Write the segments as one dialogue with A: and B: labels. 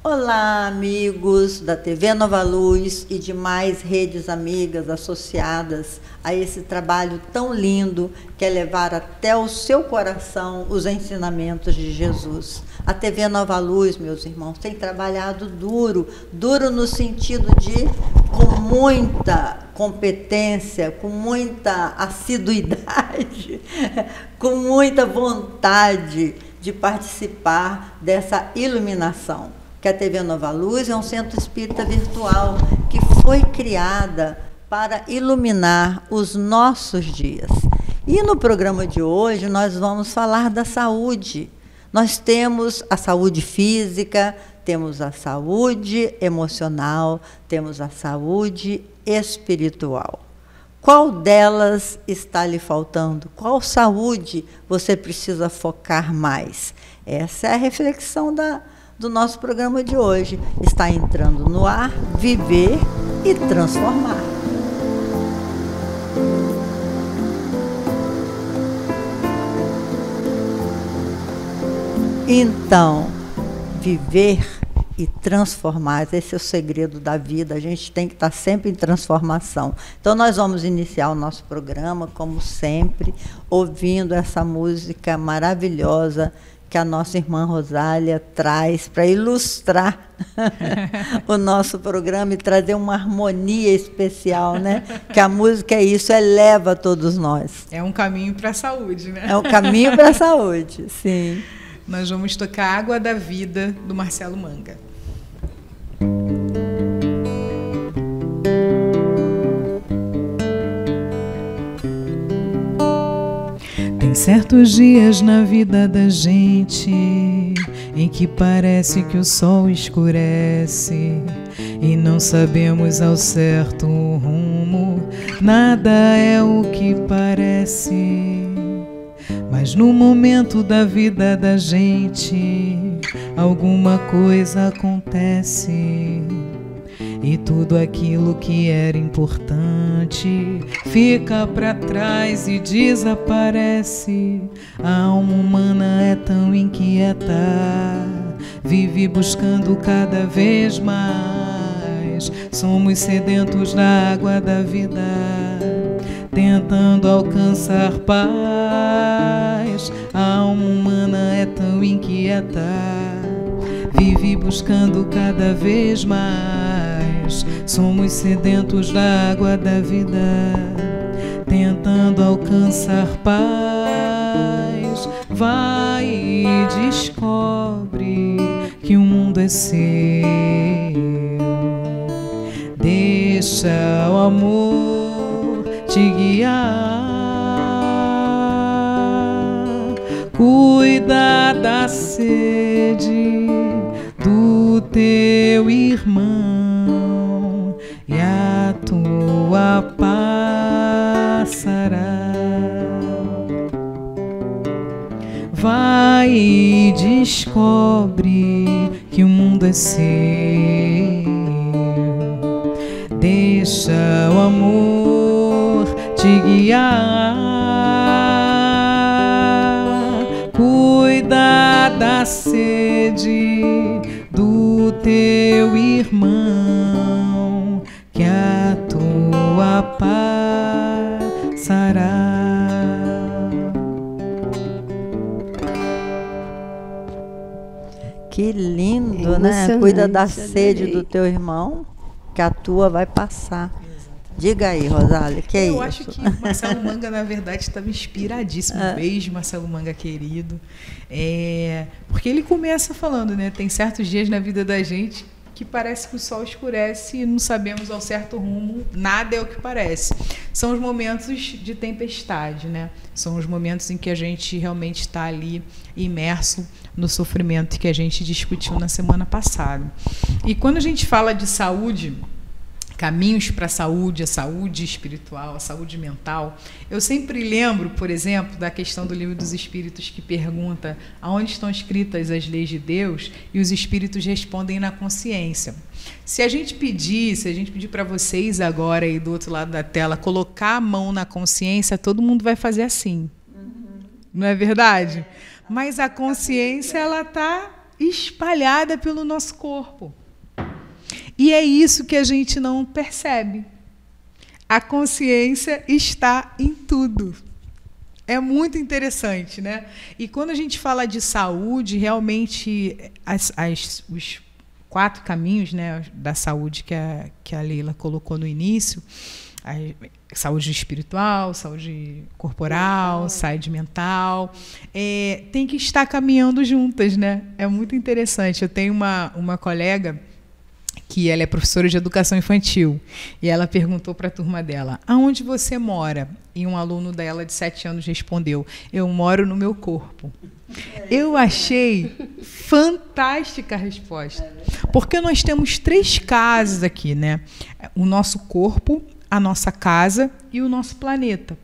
A: Olá, amigos da TV Nova Luz e demais redes amigas associadas a esse trabalho tão lindo que é levar até o seu coração os ensinamentos de Jesus. A TV Nova Luz, meus irmãos, tem trabalhado duro no sentido de, com muita competência, com muita assiduidade, com muita vontade de participar dessa iluminação. Que a TV Nova Luz é um centro espírita virtual que foi criada para iluminar os nossos dias. E no programa de hoje nós vamos falar da saúde. Nós temos a saúde física, temos a saúde emocional, temos a saúde espiritual. Qual delas está lhe faltando? Qual saúde você precisa focar mais? Essa é a reflexão do nosso programa de hoje. Está entrando no ar, viver e transformar. Então, viver e transformar, esse é o segredo da vida, a gente tem que estar sempre em transformação. Então nós vamos iniciar o nosso programa, como sempre, ouvindo essa música maravilhosa que a nossa irmã Rosália traz para ilustrar o nosso programa e trazer uma harmonia especial, né? Que a música é isso, eleva todos nós.
B: É um caminho para a saúde, né?
A: É um caminho para a saúde, sim.
B: Nós vamos tocar Água da Vida, do Marcelo Manga. Tem certos dias na vida da gente em que parece que o sol escurece e não sabemos ao certo o rumo, nada é o que parece. Mas no momento da vida da gente, alguma coisa acontece e tudo aquilo que era importante fica para trás e desaparece. A alma humana é tão inquieta, vive buscando cada vez mais. Somos sedentos da água da vida, tentando alcançar paz. A alma humana é tão inquieta, vive buscando cada vez mais. Somos sedentos da água da vida, tentando alcançar paz. Vai e descobre que o mundo é seu, deixa o amor te guiar. Cuida da sede do teu irmão e a tua passará. Vai e descobre que o mundo é seu, deixa o amor te guiar. Cuida da sede do teu irmão, que a tua passará.
A: Que lindo, né? Cuida da sede do teu irmão, que a tua vai passar. Diga aí, Rosália, que é isso?
B: Eu acho que o Marcelo Manga, na verdade, estava inspiradíssimo. Beijo, Marcelo Manga, querido. Porque ele começa falando, né? Tem certos dias na vida da gente que parece que o sol escurece e não sabemos ao certo rumo, nada é o que parece. São os momentos de tempestade, né? São os momentos em que a gente realmente está ali imerso no sofrimento que a gente discutiu na semana passada. E quando a gente fala de saúde, caminhos para a saúde espiritual, a saúde mental, eu sempre lembro, por exemplo, da questão do Livro dos Espíritos, que pergunta aonde estão escritas as leis de Deus, e os espíritos respondem na consciência. Se a gente pedir para vocês agora aí do outro lado da tela colocar a mão na consciência, todo mundo vai fazer assim. Não é verdade? Mas a consciência, ela está espalhada pelo nosso corpo. E é isso que a gente não percebe. A consciência está em tudo. É muito interessante, né? E quando a gente fala de saúde, realmente os 4 caminhos, né, da saúde que a Leila colocou no início, a saúde espiritual, saúde corporal, saúde mental, tem que estar caminhando juntas, né? É muito interessante. Eu tenho uma colega que ela é professora de educação infantil, e ela perguntou para a turma dela: aonde você mora? E um aluno dela de 7 anos respondeu: eu moro no meu corpo. Eu achei fantástica a resposta, porque nós temos 3 casas aqui, né? O nosso corpo, a nossa casa e o nosso planeta.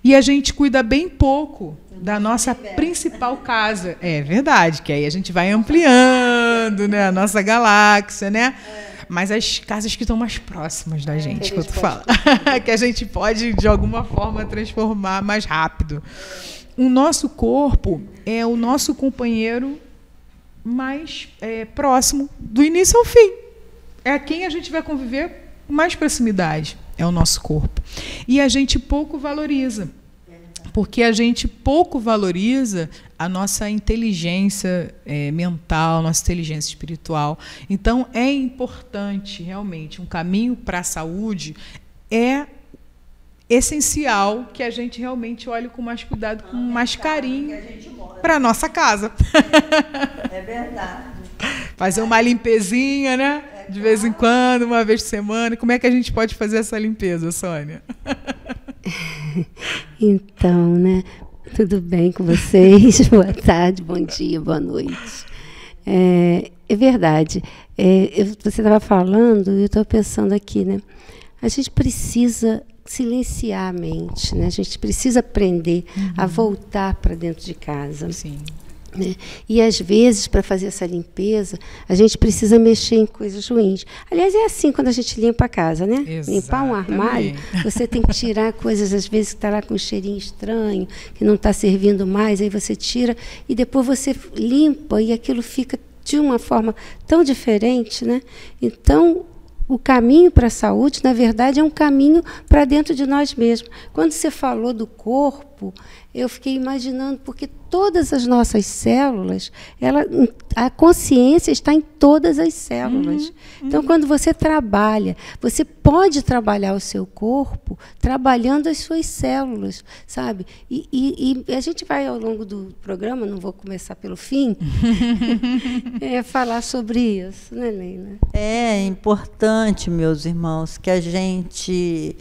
B: E a gente cuida bem pouco da nossa principal casa. É verdade, que aí a gente vai ampliando, né, a nossa galáxia, né? Mas as casas que estão mais próximas da gente, que eu tô falando, que a gente pode, de alguma forma, transformar mais rápido. O nosso corpo é o nosso companheiro mais próximo, do início ao fim. É quem a gente vai conviver com mais proximidade, é o nosso corpo. E a gente pouco valoriza. Porque a gente pouco valoriza a nossa inteligência mental, nossa inteligência espiritual. Então, é importante, realmente, um caminho para a saúde é essencial que a gente realmente olhe com mais cuidado, com mais carinho para a nossa casa.
A: É verdade.
B: Fazer uma limpezinha, né? De vez em quando, uma vez por semana. Como é que a gente pode fazer essa limpeza, Sônia?
C: Então, né? Tudo bem com vocês? Boa tarde, bom dia, boa noite. É verdade. Você estava falando, eu estou pensando aqui, né? A gente precisa silenciar a mente, né? A gente precisa aprender a voltar para dentro de casa.
B: Sim.
C: Né? E, às vezes, para fazer essa limpeza, a gente precisa mexer em coisas ruins. Aliás, é assim quando a gente limpa a casa, né?
B: Exatamente.
C: Limpar um armário, você tem que tirar coisas, às vezes, que está lá com um cheirinho estranho, que não está servindo mais, aí você tira e depois você limpa e aquilo fica de uma forma tão diferente, né? Então, o caminho para a saúde, na verdade, é um caminho para dentro de nós mesmos. Quando você falou do corpo, eu fiquei imaginando, porque todas as nossas células, a consciência está em todas as células. Então, quando você trabalha, você pode trabalhar o seu corpo trabalhando as suas células, sabe? E a gente vai, ao longo do programa, não vou começar pelo fim, falar sobre isso, né, Leila?
A: É importante, meus irmãos, que a gente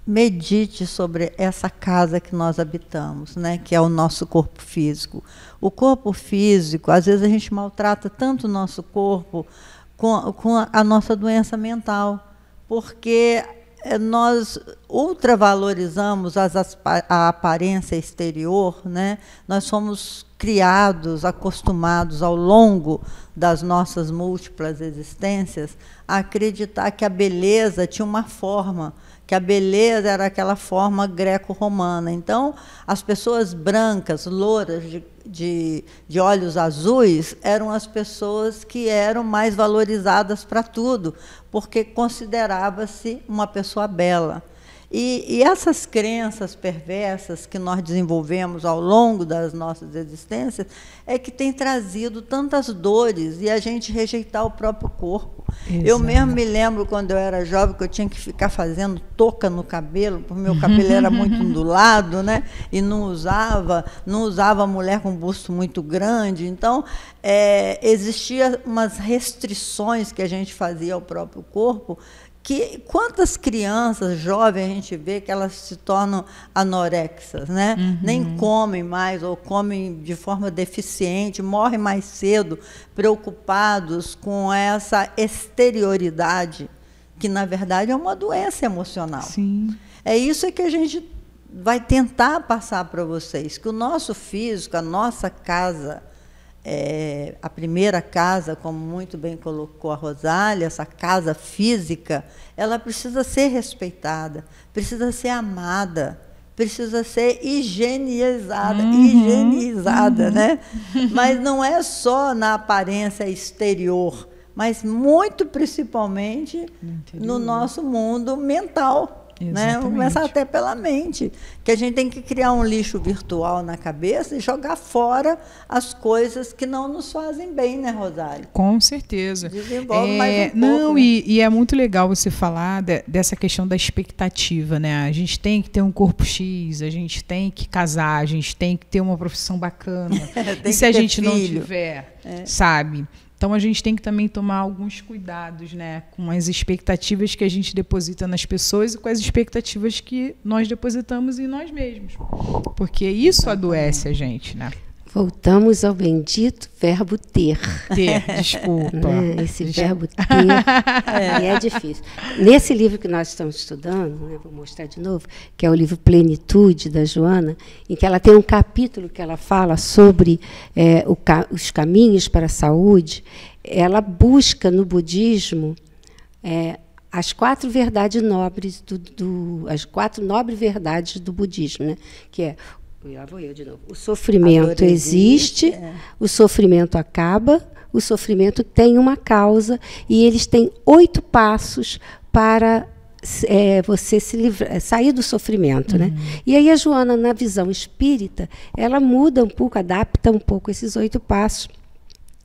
A: medite sobre essa casa que nós habitamos, né, que é o nosso corpo físico. O corpo físico, às vezes a gente maltrata tanto o nosso corpo com a nossa doença mental, porque nós ultravalorizamos a aparência exterior, né? Nós somos criados, acostumados ao longo das nossas múltiplas existências a acreditar que a beleza tinha uma forma, que a beleza era aquela forma greco-romana. Então, as pessoas brancas, louras, de olhos azuis, eram as pessoas que eram mais valorizadas para tudo, porque considerava-se uma pessoa bela. E essas crenças perversas que nós desenvolvemos ao longo das nossas existências é que tem trazido tantas dores e a gente rejeitar o próprio corpo. Exato. Eu mesmo me lembro, quando eu era jovem, que eu tinha que ficar fazendo touca no cabelo, porque meu cabelo era muito ondulado, né? E não usava mulher com busto muito grande. Então, existiam umas restrições que a gente fazia ao próprio corpo, que quantas crianças jovens a gente vê que elas se tornam anorexas, né? Nem comem mais ou comem de forma deficiente, morrem mais cedo, preocupados com essa exterioridade, que na verdade é uma doença emocional.
B: Sim.
A: É isso que a gente vai tentar passar para vocês, que o nosso físico, a nossa casa, a primeira casa, como muito bem colocou a Rosália, essa casa física, ela precisa ser respeitada, precisa ser amada, precisa ser higienizada, né? Mas não é só na aparência exterior, mas muito principalmente no nosso mundo mental. Né? Começar até pela mente, que a gente tem que criar um lixo virtual na cabeça e jogar fora as coisas que não nos fazem bem, né, Rosário?
B: Com certeza.
A: Desenvolve mais um
B: não,
A: pouco, né?
B: e é muito legal você falar dessa questão da expectativa, né? A gente tem que ter um corpo X, a gente tem que casar, a gente tem que ter uma profissão bacana. E se a gente não tiver, sabe? Então, a gente tem que também tomar alguns cuidados, né, com as expectativas que a gente deposita nas pessoas e com as expectativas que nós depositamos em nós mesmos. Porque isso adoece a gente, né?
C: Voltamos ao bendito verbo ter.
B: Ter, desculpa.
C: Né? Esse verbo ter é difícil. Nesse livro que nós estamos estudando, né, vou mostrar de novo, que é o livro Plenitude, da Joana, em que ela tem um capítulo que ela fala sobre os caminhos para a saúde. Ela busca no budismo as 4 verdades nobres, as 4 nobres verdades do budismo, né, que é... Lá vou eu de novo. O sofrimento existe, o sofrimento acaba, o sofrimento tem uma causa e eles têm 8 passos para você sair do sofrimento. Né? E aí a Joana, na visão espírita, ela muda um pouco, adapta um pouco esses 8 passos.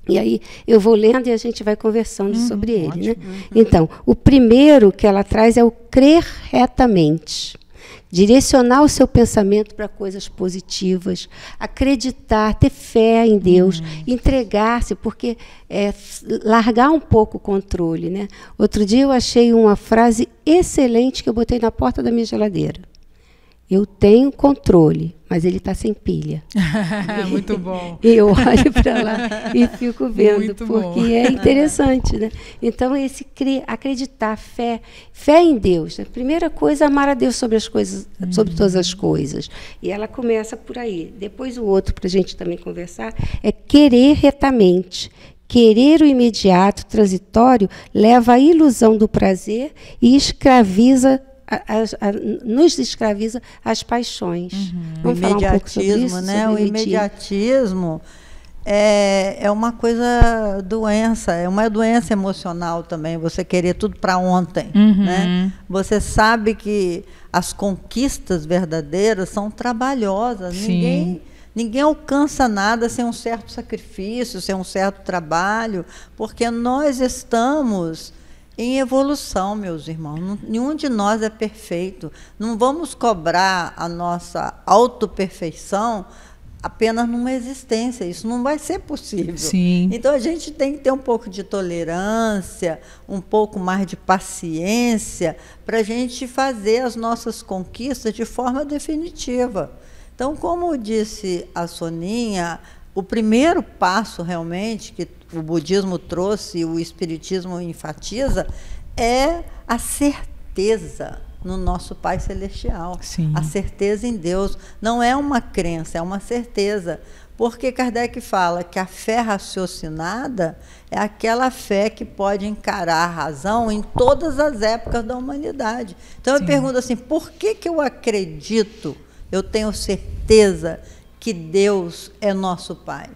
C: E aí eu vou lendo e a gente vai conversando sobre ele. Né? Então, o primeiro que ela traz é o crer retamente. Direcionar o seu pensamento para coisas positivas, acreditar, ter fé em Deus, entregar-se, porque largar um pouco o controle. Né? Outro dia eu achei uma frase excelente que eu botei na porta da minha geladeira. Eu tenho controle, mas ele está sem pilha.
B: Muito bom.
C: E eu olho para lá e fico vendo,
B: Muito
C: porque
B: bom.
C: É interessante. Né? Então, esse acreditar, fé em Deus. A primeira coisa é amar a Deus sobre as coisas, sobre todas as coisas. E ela começa por aí. Depois o outro, para a gente também conversar, é querer retamente. Querer o imediato, transitório, leva à ilusão do prazer e escraviza nos escraviza as paixões.
A: Vamos falar um pouco sobre isso, né? O imediatismo é uma coisa doença, é uma doença emocional também, você querer tudo para ontem. Né? Você sabe que as conquistas verdadeiras são trabalhosas. Ninguém alcança nada sem um certo sacrifício, sem um certo trabalho, porque nós estamos em evolução, meus irmãos. Nenhum de nós é perfeito. Não vamos cobrar a nossa autoperfeição apenas numa existência. Isso não vai ser possível.
B: Sim.
A: Então, a gente tem que ter um pouco de tolerância, um pouco mais de paciência, para a gente fazer as nossas conquistas de forma definitiva. Então, como disse a Soninha, o primeiro passo realmente que o budismo trouxe e o espiritismo enfatiza é a certeza no nosso Pai Celestial.
B: Sim.
A: A certeza em Deus. Não é uma crença, é uma certeza. Porque Kardec fala que a fé raciocinada é aquela fé que pode encarar a razão em todas as épocas da humanidade. Então eu pergunto assim, por que eu acredito, eu tenho certeza que Deus é nosso Pai?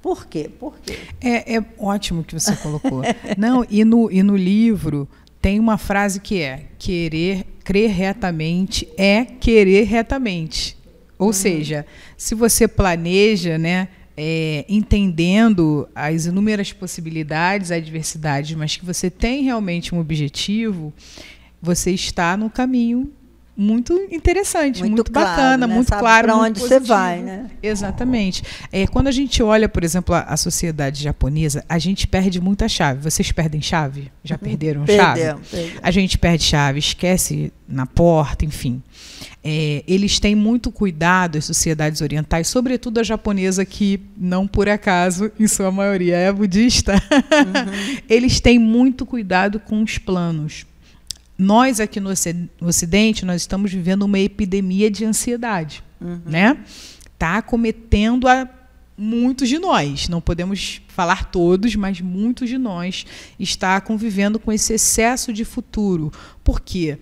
A: Por quê? Por quê?
B: É ótimo que você colocou. Não, e no livro tem uma frase que é: crer retamente é querer retamente. Ou seja, se você planeja, né, entendendo as inúmeras possibilidades, adversidades, mas que você tem realmente um objetivo, você está no caminho muito interessante, muito
A: claro,
B: bacana,
A: né?
B: muito
A: Sabe
B: claro,
A: para
B: muito
A: onde
B: positivo.
A: você vai, né?
B: Exatamente. Quando a gente olha, por exemplo, a sociedade japonesa, a gente perde muita chave. Vocês perdem chave? Já perderam chave?
A: Perdemos.
B: A gente perde chave, esquece na porta, enfim. Eles têm muito cuidado, as sociedades orientais, sobretudo a japonesa, que não por acaso, em sua maioria, é budista. Eles têm muito cuidado com os planos. Nós aqui no Ocidente, nós estamos vivendo uma epidemia de ansiedade, né? Está acometendo muitos de nós, não podemos falar todos, mas muitos de nós está convivendo com esse excesso de futuro. Por quê?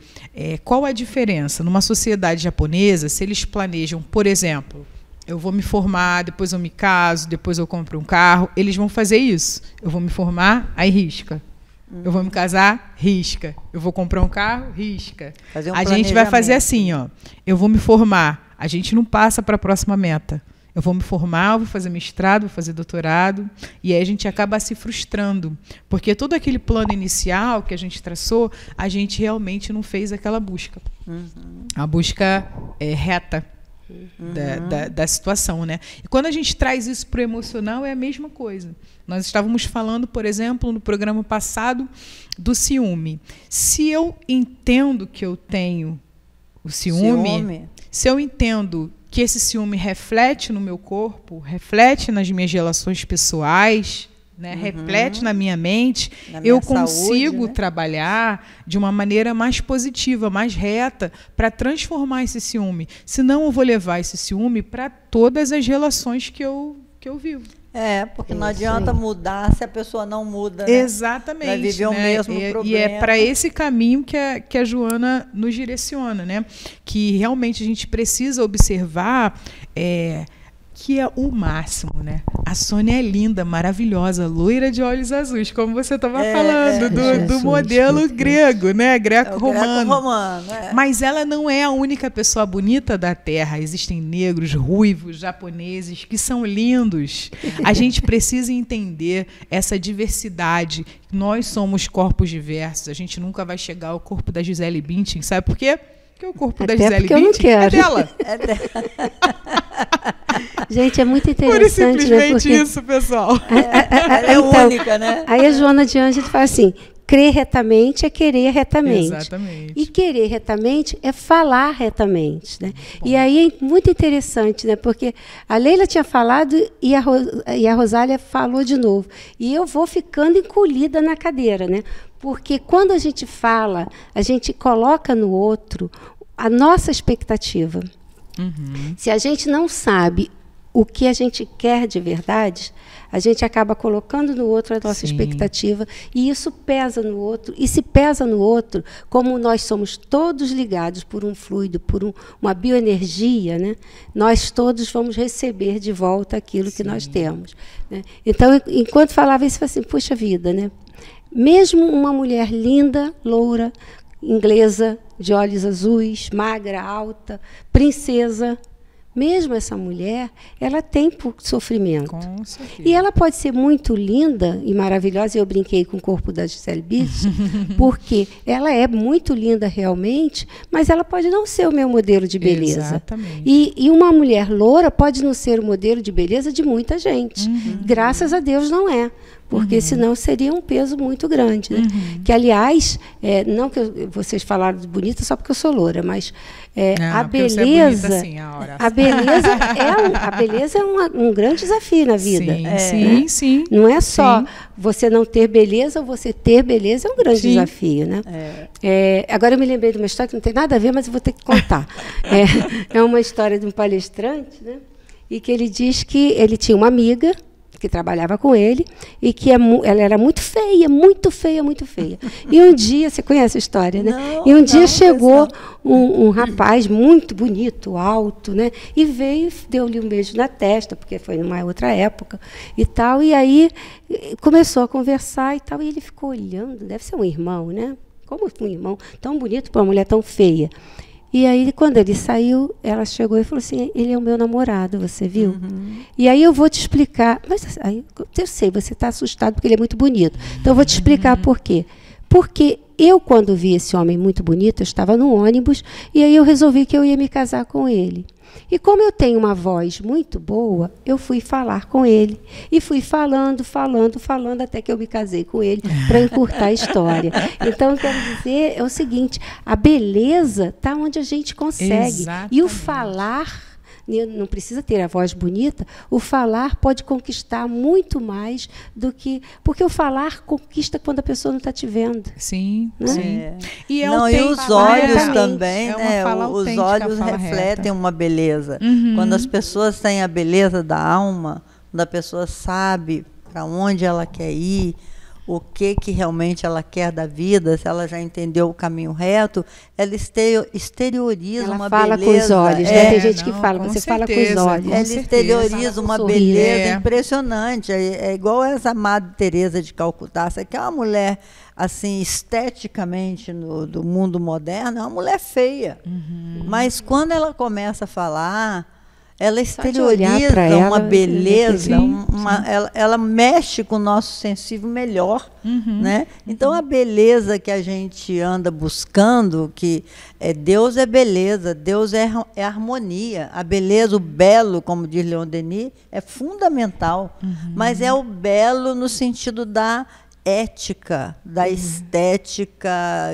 B: Qual a diferença? Numa sociedade japonesa, se eles planejam, por exemplo, eu vou me formar, depois eu me caso, depois eu compro um carro, eles vão fazer isso. Eu vou me formar, aí risca. Eu vou me casar, risca. Eu vou comprar um carro, risca. A gente vai fazer assim, ó. Eu vou me formar, a gente não passa para a próxima meta. Eu vou me formar, vou fazer mestrado, vou fazer doutorado, e aí a gente acaba se frustrando, porque todo aquele plano inicial que a gente traçou, a gente realmente não fez aquela busca. A busca reta da situação, né? E quando a gente traz isso para o emocional, é a mesma coisa. Nós estávamos falando, por exemplo, no programa passado, do ciúme. Se eu entendo que eu tenho o ciúme. Se eu entendo que esse ciúme reflete no meu corpo, reflete nas minhas relações pessoais, né, reflete na minha mente, eu consigo saúde, né? Trabalhar de uma maneira mais positiva, mais reta, para transformar esse ciúme. Senão eu vou levar esse ciúme para todas as relações que eu vivo.
A: Porque não adianta mudar se a pessoa não muda, né?
B: Exatamente.
A: Vai viver o mesmo problema.
B: E é para esse caminho que a Joana nos direciona, né? Que realmente a gente precisa observar que é o máximo, né? A Sônia é linda, maravilhosa, loira de olhos azuis, como você estava falando, do modelo grego, né? Greco-romano. Mas ela não é a única pessoa bonita da Terra. Existem negros, ruivos, japoneses, que são lindos. A gente precisa entender essa diversidade. Nós somos corpos diversos. A gente nunca vai chegar ao corpo da Gisele Bündchen. Sabe por quê? Porque o corpo da Gisele Bündchen é dela.
C: Gente, é muito interessante.
B: Pura e simplesmente,
C: né? Porque
B: isso, pessoal.
A: Ela é única, né?
C: Aí a Joana de Ângelo fala assim, crer retamente é querer retamente.
B: Exatamente.
C: E querer retamente é falar retamente. Né? E aí é muito interessante, né? Porque a Leila tinha falado e a Rosália falou de novo. E eu vou ficando encolhida na cadeira, né? Porque quando a gente fala, a gente coloca no outro a nossa expectativa. Se a gente não sabe o que a gente quer de verdade, a gente acaba colocando no outro a nossa expectativa, e isso pesa no outro. E se pesa no outro, como nós somos todos ligados por um fluido, por uma bioenergia, né? Nós todos vamos receber de volta aquilo que nós temos. Né? Então, enquanto falava isso, eu falei assim, puxa vida, né? Mesmo uma mulher linda, loura, inglesa, de olhos azuis, magra, alta, princesa, mesmo essa mulher, ela tem sofrimento.
B: Com certeza.
C: E ela pode ser muito linda e maravilhosa, eu brinquei com o corpo da Gisele Bündchen, porque ela é muito linda realmente, mas ela pode não ser o meu modelo de beleza.
B: Exatamente.
C: E uma mulher loura pode não ser o modelo de beleza de muita gente. Graças a Deus não é. Porque senão seria um peso muito grande. Né? Que, aliás, não que vocês falaram de bonita só porque eu sou loura, mas a beleza.
B: Assim,
C: a beleza é um grande desafio na vida.
B: Sim.
C: Não é só você não ter beleza ou você ter beleza, é um grande desafio. Né? Agora eu me lembrei de uma história que não tem nada a ver, mas eu vou ter que contar. É uma história de um palestrante, né? E que ele diz que ele tinha uma amiga que trabalhava com ele, e que ela era muito feia, muito feia, muito feia. E um dia, você conhece a história, né? E um dia chegou um rapaz muito bonito, alto, né? E veio, deu-lhe um beijo na testa, porque foi numa outra época, e tal, e aí começou a conversar e tal, e ele ficou olhando, deve ser um irmão, né? Como um irmão tão bonito para uma mulher tão feia? E aí, quando ele saiu, ela chegou e falou assim, ele é o meu namorado, você viu? E aí eu vou te explicar. Mas aí, eu sei, você está assustado porque ele é muito bonito. Então, eu vou te explicar por quê. Porque eu, quando vi esse homem muito bonito, eu estava no ônibus, e aí eu resolvi que eu ia me casar com ele. E como eu tenho uma voz muito boa, eu fui falar com ele. E fui falando, até que eu me casei com ele, para encurtar a história. Então, quero dizer, é o seguinte, a beleza está onde a gente consegue.
B: Exatamente.
C: E o falar, não precisa ter a voz bonita, o falar pode conquistar muito mais do que... Porque o falar conquista quando a pessoa não está te vendo.
B: Sim,
C: né?
B: sim.
A: E os olhos também, né? Os olhos refletem uma beleza. Quando as pessoas têm a beleza da alma, quando a pessoa sabe para onde ela quer ir, o que realmente ela quer da vida, se ela já entendeu o caminho reto, ela exterioriza
C: ela
A: uma
C: fala
A: beleza.
C: Com os olhos, né? Tem gente que fala, você
B: certeza,
C: fala com os olhos.
A: Ela exterioriza uma beleza impressionante. É igual essa Madre Teresa de Calcutá. Você quer uma mulher assim, esteticamente do mundo moderno, é uma mulher feia. Mas quando ela começa a falar, ela exterioriza uma beleza, ela mexe com o nosso sensível melhor. Né? Então, a beleza que a gente anda buscando, que Deus é beleza, Deus é harmonia. A beleza, o belo, como diz Leon Denis, é fundamental. Mas é o belo no sentido da ética, da estética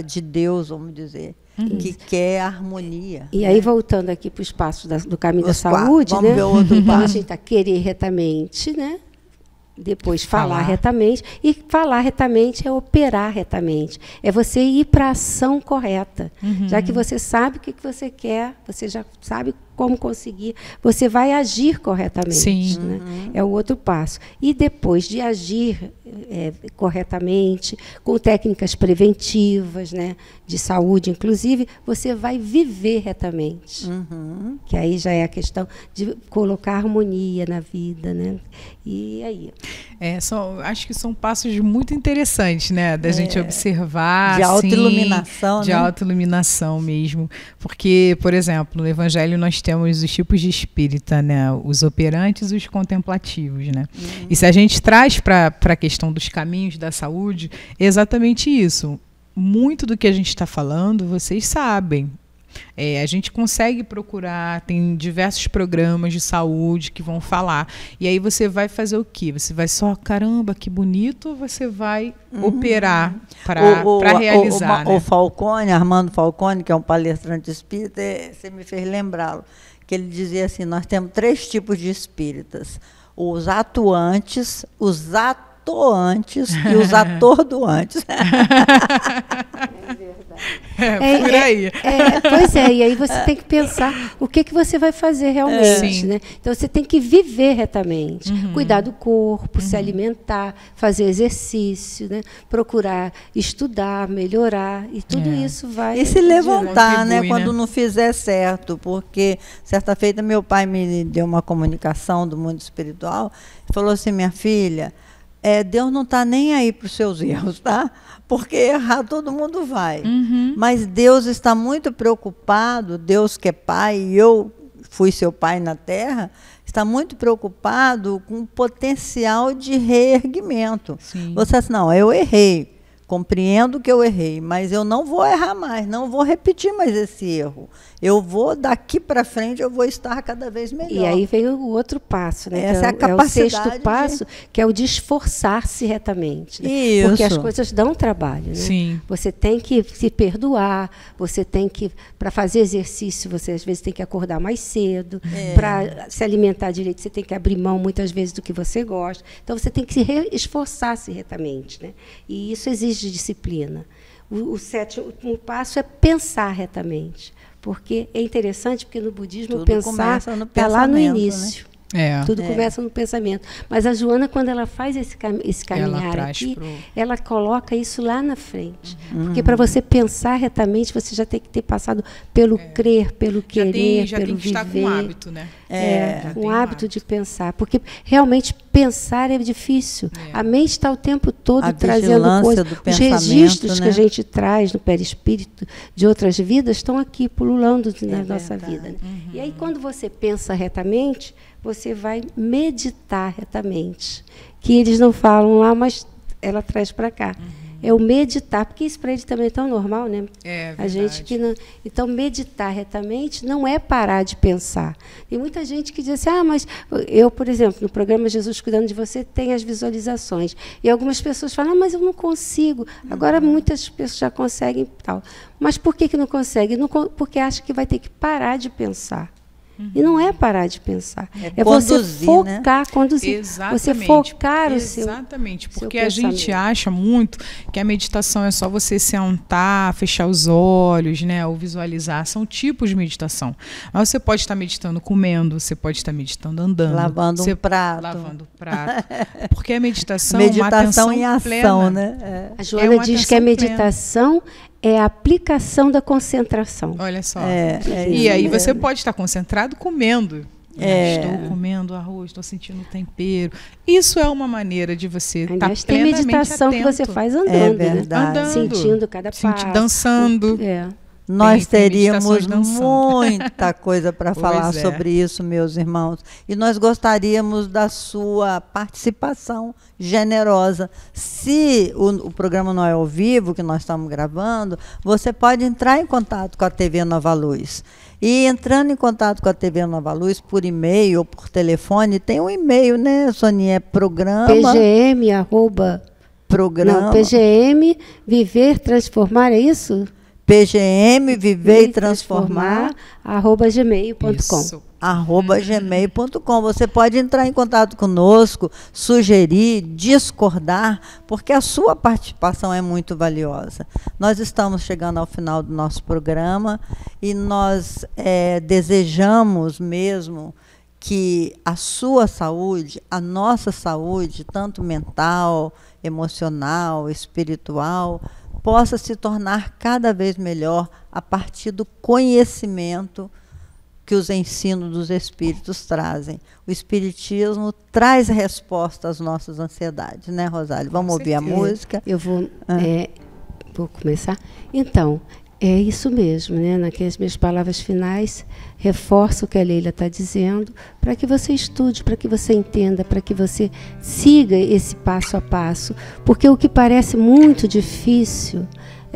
A: de Deus, vamos dizer. Que quer harmonia.
C: E aí, voltando aqui para o espaço do caminho da saúde,
A: vamos ver outro
C: então,
A: passo.
C: a gente está querer retamente, né? Depois falar retamente. E falar retamente é operar retamente. É você ir para a ação correta. Já que você sabe o que você quer, você já sabe como conseguir, você vai agir corretamente.
B: Sim.
C: Né? É o outro passo. E depois de agir corretamente, com técnicas preventivas, né, de saúde, inclusive, você vai viver retamente. Que aí já é a questão de colocar harmonia na vida. Né? E aí?
B: Acho que são passos muito interessantes, né, da gente observar.
A: De autoiluminação.
B: De autoiluminação mesmo. Porque, por exemplo, no Evangelho nós temos os tipos de espírita, né, os operantes e os contemplativos. Né? E se a gente traz para a questão dos caminhos da saúde, é exatamente isso. Muito do que a gente está falando, vocês sabem. A gente consegue procurar, tem diversos programas de saúde que vão falar. E aí você vai fazer o quê? Você vai só, caramba, que bonito, ou você vai operar para realizar.
A: O Falcone, Armando Falcone, que é um palestrante espírita, você me fez lembrá-lo, que ele dizia assim, nós temos 3 tipos de espíritas. Os atuantes, os atoantes e os atordoantes.
B: Por aí.
C: Pois é, e aí você tem que pensar o que você vai fazer realmente. Né? Então, você tem que viver retamente, cuidar do corpo, se alimentar, fazer exercício, né? Procurar estudar, melhorar, e tudo isso vai...
A: E se levantar, né,
B: contribui,
A: quando não fizer certo, porque certa feita meu pai me deu uma comunicação do mundo espiritual, falou assim, minha filha, Deus não está nem aí para os seus erros, tá? Porque errar todo mundo vai. Mas Deus está muito preocupado, Deus que é pai, e eu fui seu pai na Terra, está muito preocupado com o potencial de reerguimento. Você diz, não, eu errei, compreendo que eu errei, mas eu não vou errar mais, não vou repetir mais esse erro. Eu vou, daqui para frente, eu vou estar cada vez melhor.
C: E aí vem o outro passo, né?
A: Essa é a capacidade.
C: É o 6º passo, que é o de esforçar-se retamente. Né?
A: Isso.
C: Porque as coisas dão trabalho, né?
B: Sim.
C: Você tem que se perdoar, você tem que, para fazer exercício, você às vezes tem que acordar mais cedo, para se alimentar direito, você tem que abrir mão muitas vezes do que você gosta. Então, você tem que esforçar-se retamente, né? E isso exige disciplina. O 7º passo é pensar retamente. Porque é interessante, porque no budismo
A: tudo
C: pensar está lá no início.
B: Né?
C: Tudo começa no pensamento. Mas a Joana, quando ela faz esse caminhar aqui, ela coloca isso lá na frente. Porque para você pensar retamente, você já tem que ter passado pelo crer, pelo querer,
B: já
C: pelo
B: tem que
C: viver.
B: estar com um hábito, né?
C: Um hábito de pensar. Porque realmente pensar é difícil. A mente está o tempo todo trazendo coisas. Os registros, né, que a gente traz no perispírito de outras vidas estão aqui pululando na nossa vida. Né? E aí, quando você pensa retamente, você vai meditar retamente. Que eles não falam lá, mas ela traz para cá. É o meditar, porque isso para ele também é tão normal, né? A gente que não... Então, meditar retamente não é parar de pensar. Tem muita gente que diz assim, mas eu, por exemplo, no programa Jesus Cuidando de Você, tem as visualizações. E algumas pessoas falam, mas eu não consigo. Agora, muitas pessoas já conseguem tal. Mas por que não consegue? Porque acha que vai ter que parar de pensar. E não é parar de pensar. É
A: conduzir,
C: você focar, né? Conduzir.
B: Exatamente.
C: Você focar o seu.
B: Exatamente. Porque
C: seu
B: a gente acha muito que a meditação é só você sentar, fechar os olhos, né? Ou visualizar. São tipos de meditação. Mas você pode estar meditando comendo, você pode estar meditando andando.
A: Lavando um prato.
B: Lavando o prato. Porque a meditação
A: meditação
B: uma atenção
A: em ação,
B: plena.
A: né?
C: A Joana diz que a meditação é a aplicação da concentração.
B: Olha só.
A: E
B: aí você pode estar concentrado comendo. Estou comendo arroz, estou sentindo o tempero. Isso é uma maneira de você estar plenamente
C: tem meditação
B: atento.
C: que você faz andando,
A: né?
B: Andando,
C: sentindo cada passo.
B: Dançando.
A: Nós teríamos muita coisa para falar sobre isso, meus irmãos. E nós gostaríamos da sua participação generosa. Se o programa não é ao vivo, que nós estamos gravando, você pode entrar em contato com a TV Nova Luz. E entrando em contato com a TV Nova Luz por e-mail ou por telefone, tem um e-mail, né, Soninha? É programa...
C: PGM, arroba...
A: Programa...
C: Não, PGM, Viver, Transformar, é isso?
A: PGM, Viver e Transformar,
C: @gmail.com.
A: @gmail.com. Você pode entrar em contato conosco, sugerir, discordar, porque a sua participação é muito valiosa. Nós estamos chegando ao final do nosso programa e nós desejamos mesmo que a sua saúde, a nossa saúde, tanto mental, emocional, espiritual, possa se tornar cada vez melhor a partir do conhecimento que os ensinos dos espíritos trazem. O espiritismo traz resposta às nossas ansiedades, né, Rosália? Vamos ouvir a música?
C: Eu vou começar. Então, é isso mesmo, né? Naquelas minhas palavras finais, reforço o que a Leila está dizendo, para que você estude, para que você entenda, para que você siga esse passo a passo, porque o que parece muito difícil,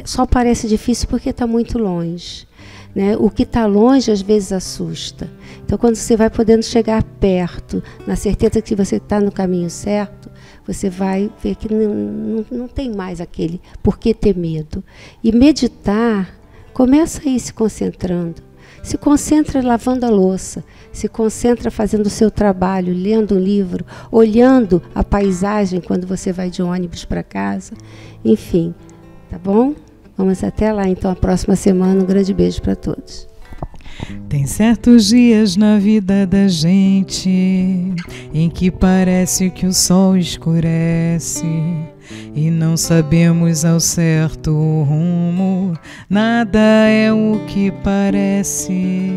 C: só parece difícil porque está muito longe. Né? O que está longe às vezes assusta. Então, quando você vai podendo chegar perto, na certeza que você está no caminho certo, você vai ver que não tem mais aquele por que ter medo. E meditar, começa aí se concentrando. Se concentra lavando a louça, se concentra fazendo o seu trabalho, lendo um livro, olhando a paisagem quando você vai de ônibus para casa. Enfim, tá bom? Vamos até lá, então, a próxima semana. Um grande beijo para todos.
B: Tem certos dias na vida da gente em que parece que o sol escurece e não sabemos ao certo o rumo, nada é o que parece.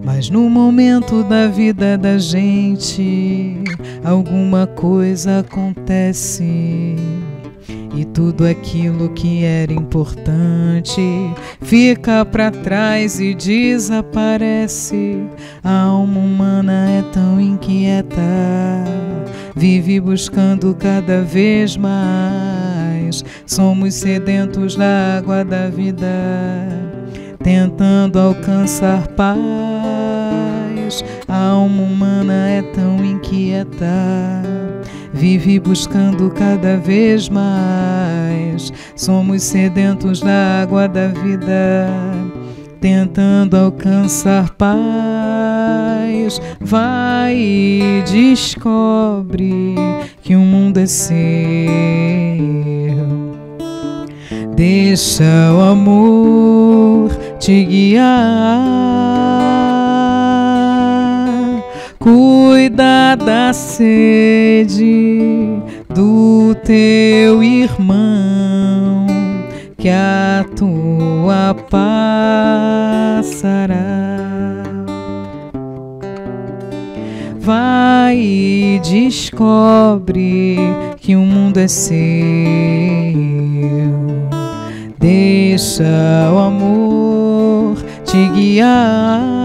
B: Mas no momento da vida da gente, alguma coisa acontece. E tudo aquilo que era importante fica para trás e desaparece. A alma humana é tão inquieta, vive buscando cada vez mais. Somos sedentos da água da vida, tentando alcançar paz. A alma humana é tão inquieta, vive buscando cada vez mais. Somos sedentos da água da vida, tentando alcançar paz. Vai e descobre que o mundo é seu. Deixa o amor te guiar. Cuida da sede do teu irmão, que a tua passará. Vai e descobre que o mundo é seu. Deixa o amor te guiar.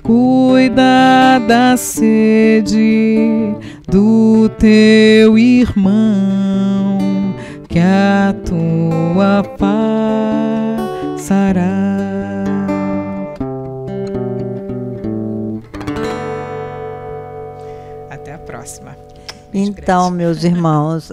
B: Cuida da sede do teu irmão, que a tua passará. Até a próxima.
A: Então, meus irmãos,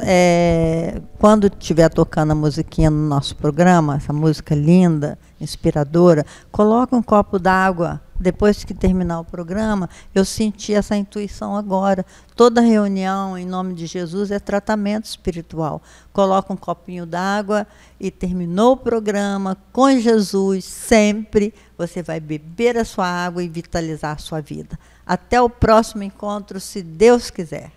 A: quando estiver tocando a musiquinha no nosso programa, essa música linda, inspiradora, coloque um copo d'água. Depois que terminar o programa, eu senti essa intuição agora. Toda reunião, em nome de Jesus, é tratamento espiritual. Coloca um copinho d'água e terminou o programa com Jesus, sempre você vai beber a sua água e vitalizar a sua vida. Até o próximo encontro, se Deus quiser.